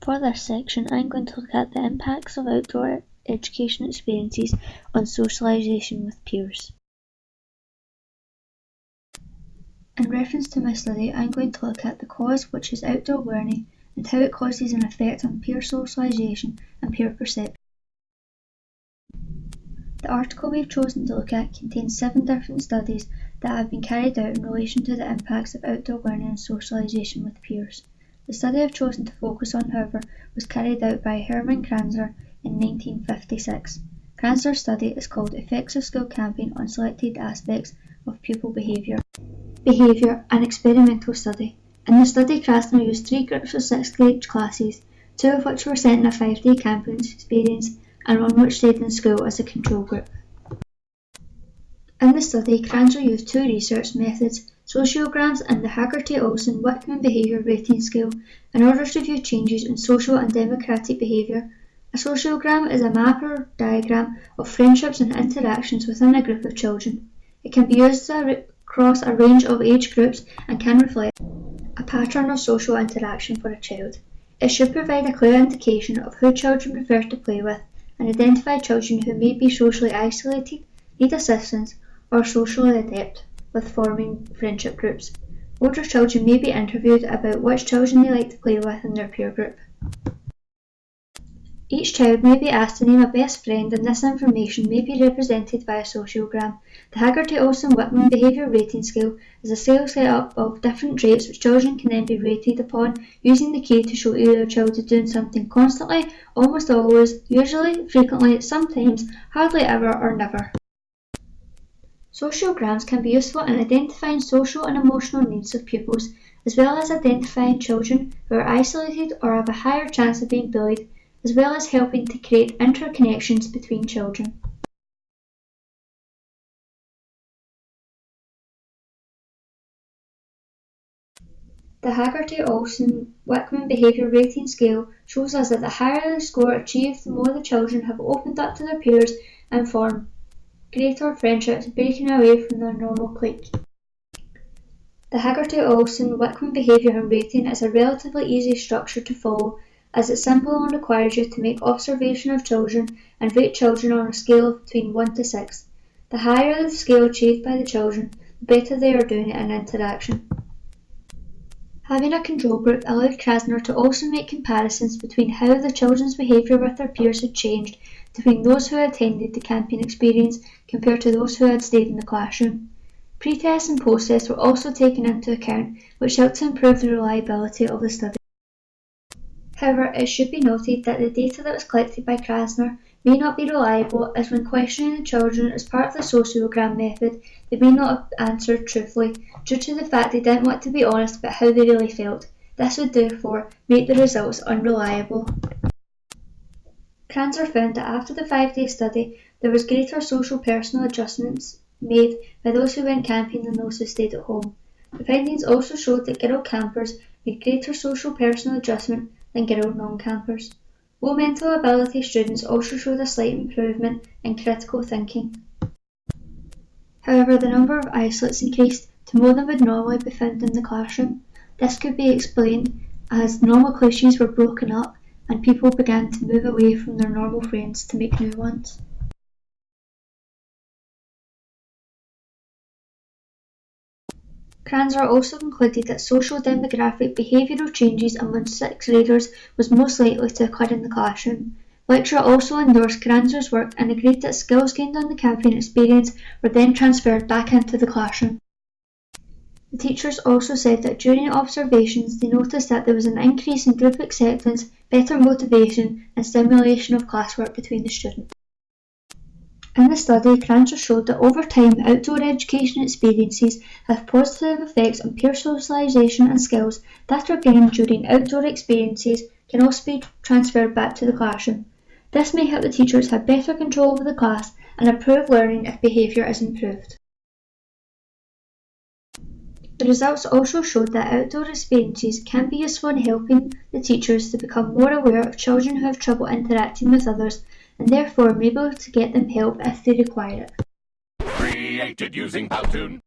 For this section, I'm going to look at the impacts of outdoor education experiences on socialization with peers. In reference to my study, I'm going to look at the cause, which is outdoor learning, and how it causes an effect on peer socialization and peer perception. The article we've chosen to look at contains 7 different studies that have been carried out in relation to the impacts of outdoor learning and socialization with peers. The study I've chosen to focus on, however, was carried out by Herman Kranzer in 1956. Kranzer's study is called Effects of School Camping on Selected Aspects of Pupil Behaviour and Experimental Study. In the study, Krasner used 3 groups of 6th grade classes, 2 of which were sent on a 5-day camping experience and 1 which stayed in school as a control group. In the study, Kranzer used 2 research methods, sociograms and the Haggerty-Olsen-Wickman behaviour rating scale, in order to view changes in social and democratic behaviour. A sociogram is a map or diagram of friendships and interactions within a group of children. It can be used across a range of age groups and can reflect a pattern of social interaction for a child. It should provide a clear indication of who children prefer to play with and identify children who may be socially isolated, need assistance, or socially adept with forming friendship groups. Older children may be interviewed about which children they like to play with in their peer group. Each child may be asked to name a best friend, and this information may be represented by a sociogram. The Haggerty-Olsen-Wickman behaviour rating scale is a scale set up of different traits which children can then be rated upon, using the key to show either a child is doing something constantly, almost always, usually, frequently, sometimes, hardly ever, or never. Sociograms can be useful in identifying social and emotional needs of pupils, as well as identifying children who are isolated or have a higher chance of being bullied, as well as helping to create interconnections between children. The Haggerty-Olsen-Wickman behaviour rating scale shows us that the higher the score achieved, the more the children have opened up to their peers and formed greater friendships, breaking away from their normal clique. The Haggerty-Olsen-Wickman behaviour and rating is a relatively easy structure to follow, as it's simple and requires you to make observation of children and rate children on a scale of between 1 to 6. The higher the scale achieved by the children, the better they are doing it in interaction. Having a control group allowed Krasner to also make comparisons between how the children's behaviour with their peers had changed between those who had attended the camping experience compared to those who had stayed in the classroom. Pre-tests and post-tests were also taken into account, which helped to improve the reliability of the study. However, it should be noted that the data that was collected by Krasner may not be reliable, as when questioning the children as part of the sociogram method, they may not have answered truthfully due to the fact they didn't want to be honest about how they really felt. This would therefore make the results unreliable. Kranzer found that after the 5-day study, there was greater social personal adjustments made by those who went camping than those who stayed at home. The findings also showed that girl campers made greater social personal adjustment than girl non-campers. Low mental ability students also showed a slight improvement in critical thinking. However, the number of isolates increased to more than would normally be found in the classroom. This could be explained as normal cliches were broken up and people began to move away from their normal friends to make new ones. Kranzer also concluded that social demographic behavioural changes among 6th graders was most likely to occur in the classroom. The lecturer also endorsed Kranzer's work and agreed that skills gained on the camping experience were then transferred back into the classroom. The teachers also said that during observations they noticed that there was an increase in group acceptance, better motivation and stimulation of classwork between the students. In the study, Kranzer showed that over time outdoor education experiences have positive effects on peer socialization, and skills that are gained during outdoor experiences can also be transferred back to the classroom. This may help the teachers have better control over the class and improve learning if behaviour is improved. The results also showed that outdoor experiences can be useful in helping the teachers to become more aware of children who have trouble interacting with others, and therefore be able to get them help if they require it. Created using Powtoon.